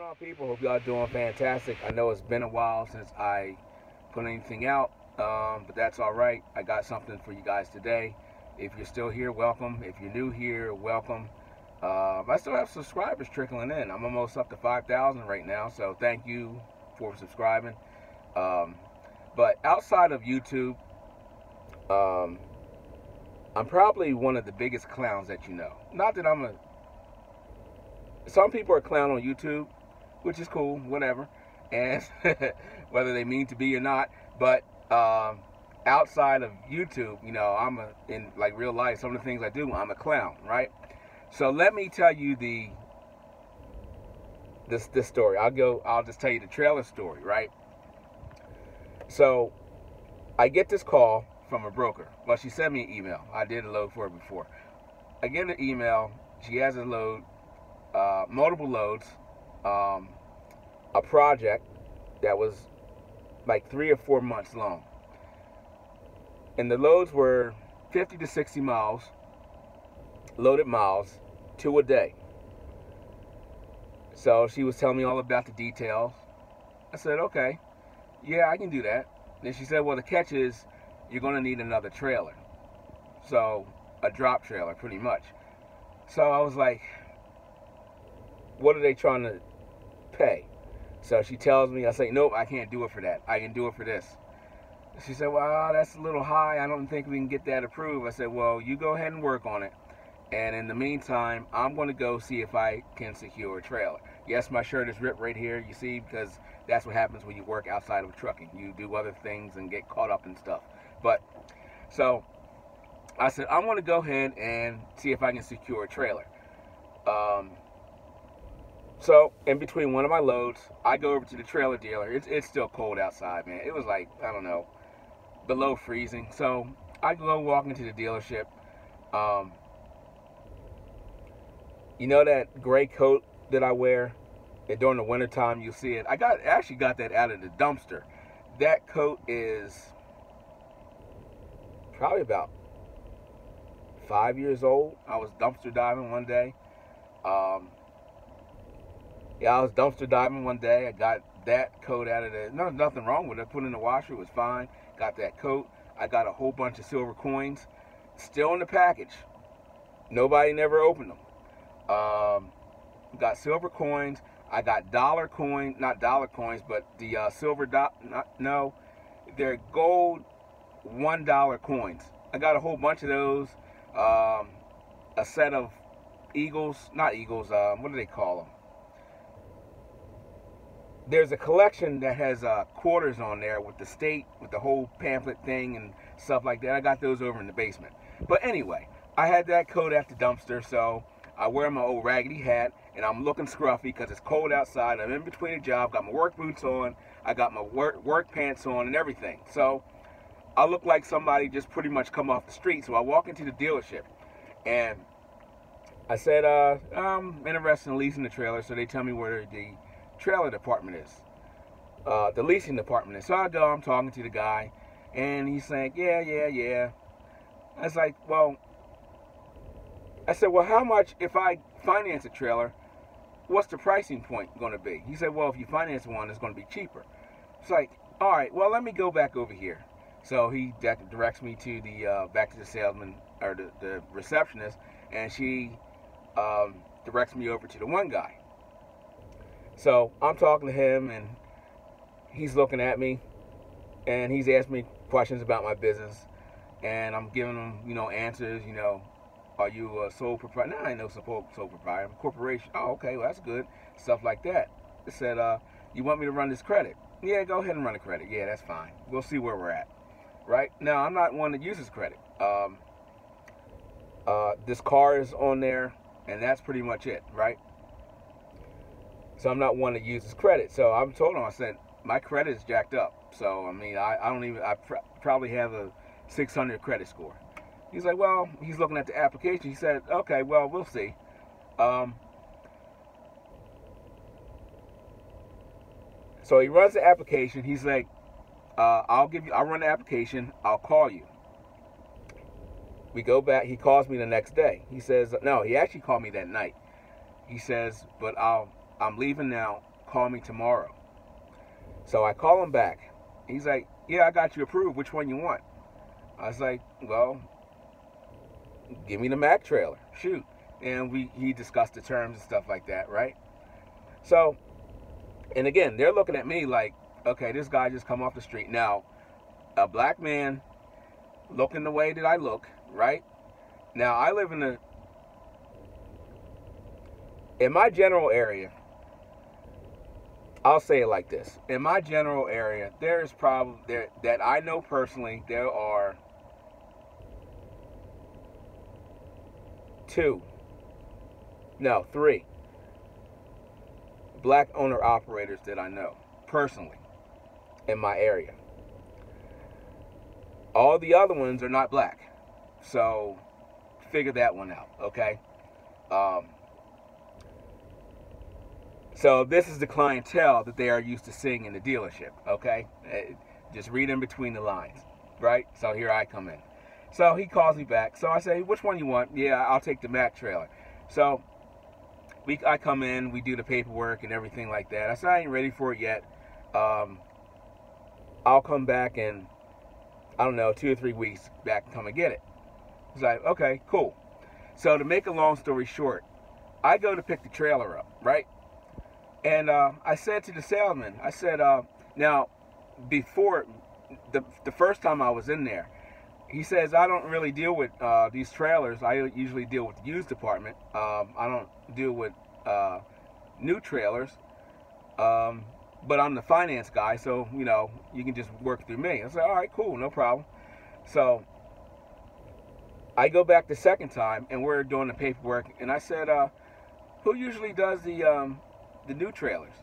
on, people? Hope y'all doing fantastic. I know it's been a while since I put anything out, but that's all right. I got something for you guys today. If you're still here, welcome. If you're new here, welcome. I still have subscribers trickling in. I'm almost up to 5,000 right now, so thank you for subscribing. Um, but outside of YouTube, um, I'm probably one of the biggest clowns that you know. Not that I'm a... Some people are clown on YouTube, which is cool, whatever, and whether they mean to be or not. But outside of YouTube, you know, in like real life, some of the things I do, I'm a clown, right? So let me tell you this story. I'll just tell you the trailer story, right? So I get this call from a broker. Well, she sent me an email. I did a load for her before. I get an email. She has a load, multiple loads, a project that was like 3 or 4 months long. And the loads were 50 to 60 miles, loaded miles, 2 a day. So she was telling me all about the details. I said, okay, yeah, I can do that. Then she said, well, the catch is you're going to need another trailer. So a drop trailer, pretty much. So I was like, what are they trying to pay? So she tells me, I say, nope, I can't do it for that. I can do it for this. She said, well, that's a little high. I don't think we can get that approved. I said, well, you go ahead and work on it. And in the meantime, I'm going to go see if I can secure a trailer. Yes, my shirt is ripped right here, you see, because that's what happens when you work outside of trucking. You do other things and get caught up in stuff. But, so, I said, I'm going to go ahead and see if I can secure a trailer. So, in between one of my loads, I go over to the trailer dealer. It's still cold outside, man. It was like, I don't know, below freezing. So, I go walk into the dealership. You know that gray coat that I wear? And during the wintertime, you'll see it. I actually got that out of the dumpster. That coat is probably about 5 years old. I was dumpster diving one day. Yeah, I was dumpster diving one day. I got that coat out of the... No, nothing wrong with it. Put it in the washer. It was fine. Got that coat. I got a whole bunch of silver coins. Still in the package. Nobody never opened them. Got silver coins. I got dollar coin, not dollar coins, but the silver no, they're gold $1 coins. I got a whole bunch of those. A set of eagles, not eagles. What do they call them? There's a collection that has quarters on there with the state, with the whole pamphlet thing and stuff like that. I got those over in the basement. But anyway, I had that coat at the dumpster, so I wear my old raggedy hat, and I'm looking scruffy because it's cold outside. I'm in between a job, got my work boots on, I got my work pants on and everything. So I look like somebody just pretty much come off the street. So I walk into the dealership, and I said, I'm interested in leasing the trailer. So they tell me where the trailer department is, the leasing department is. So I go, I'm talking to the guy, and he's saying, yeah. I was like, well, I said, well, how much if I finance a trailer? What's the pricing point going to be? He said, well, if you finance one, it's going to be cheaper. It's like, all right, well, let me go back over here. So he directs me to the back to the salesman or the receptionist, and she directs me over to the one guy. So I'm talking to him, and he's looking at me, and he's asking me questions about my business, and I'm giving him, you know, answers, you know. Are you a sole proprietor? No, I ain't no sole proprietor. I'm a corporation. Oh, okay, well, that's good. Stuff like that. It said, you want me to run this credit? Yeah, go ahead and run the credit. Yeah, that's fine. We'll see where we're at. Right? Now, I'm not one that uses credit. This car is on there, and that's pretty much it, right? So I'm not one that uses credit. So I'm told him, I said, my credit is jacked up. So, I mean, I probably have a 600 credit score. He's like, well, he's looking at the application. He said, okay, well, we'll see. So he runs the application. He's like, I'll run the application. I'll call you. We go back. He calls me the next day. He says, no, he actually called me that night. He says, but I'm leaving now. call me tomorrow. So I call him back. He's like, yeah, I got you approved. Which one you want? I was like, well, give me the Mack trailer. Shoot. And he discussed the terms and stuff like that, right? So, and again, they're looking at me like, okay, this guy just come off the street. Now, a black man looking the way that I look, right? Now, I live in my general area. I'll say it like this. In my general area, there is probably, that I know personally, there are 3 black owner operators that I know personally in my area. All the other ones are not black. So figure that one out, okay? So this is the clientele that they are used to seeing in the dealership, okay? Just read in between the lines, right? So here I come in. So he calls me back. So I say, which one you want? Yeah, I'll take the Mack trailer. So I come in, we do the paperwork and everything like that. I said, I ain't ready for it yet. I'll come back in, I don't know, 2 or 3 weeks back and come and get it. He's like, okay, cool. So to make a long story short, I go to pick the trailer up, right? And I said to the salesman, I said, now, before, the first time I was in there, he says, I don't really deal with these trailers. I usually deal with the used department. I don't deal with new trailers. But I'm the finance guy, so, you know, you can just work through me. I said, all right, cool, no problem. So I go back the second time, and we're doing the paperwork. And I said, who usually does the new trailers?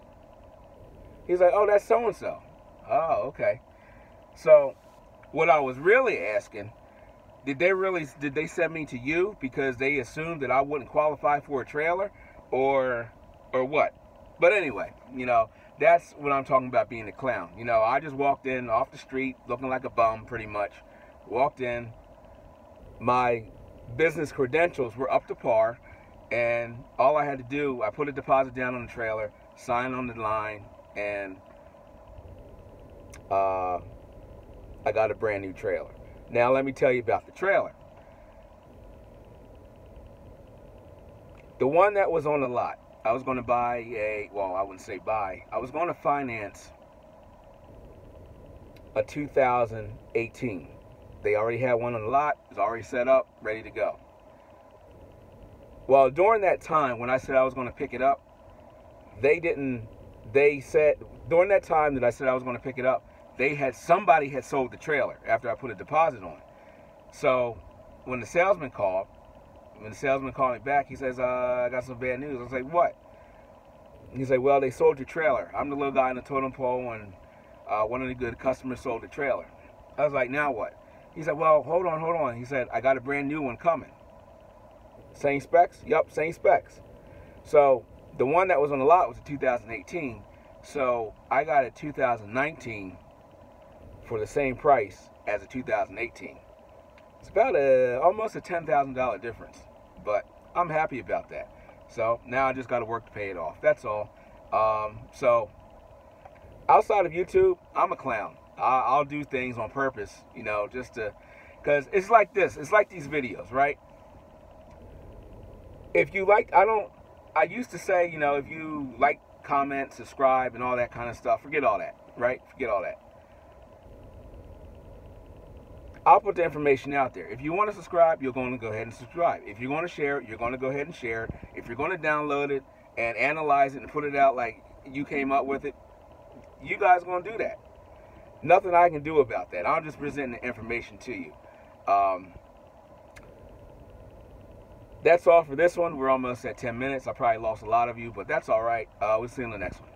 He's like, oh, that's so-and-so. Oh, okay. So what I was really asking, did they send me to you because they assumed that I wouldn't qualify for a trailer, or what? But anyway, you know, that's what I'm talking about, being a clown. You know, I just walked in off the street looking like a bum, pretty much. Walked in. My business credentials were up to par, and all I had to do, I put a deposit down on the trailer, sign on the line, and I got a brand new trailer. Now let me tell you about the trailer. The one that was on the lot, I was going to buy well, I wouldn't say buy. I was going to finance a 2018. They already had one on the lot. It was already set up, ready to go. Well, during that time, when I said I was going to pick it up, they said, during that time that I said I was going to pick it up, somebody had sold the trailer after I put a deposit on it. So when the salesman called me back, he says, I got some bad news. I was like, what? He's like, well, they sold your trailer. I'm the little guy in the totem pole, and one of the good customers sold the trailer. I was like, now what? He's like, well, hold on. He said, I got a brand new one coming. Same specs? Yup, same specs. So the one that was on the lot was a 2018. So I got a 2019 for the same price as a 2018. It's about almost a $10,000 difference, but I'm happy about that. So now I just got to work to pay it off. That's all. So outside of YouTube, I'm a clown. I'll do things on purpose, you know, just to, because it's like this. It's like these videos, right? If you like, I used to say, you know, if you like, comment, subscribe, and all that kind of stuff, forget all that, right? Forget all that. I'll put the information out there. If you want to subscribe, you're going to go ahead and subscribe. If you're going to share it, you're going to go ahead and share it. If you're going to download it and analyze it and put it out like you came up with it, you guys are going to do that. Nothing I can do about that. I'm just presenting the information to you. That's all for this one. We're almost at 10 minutes. I probably lost a lot of you, but that's all right. We'll see you in the next one.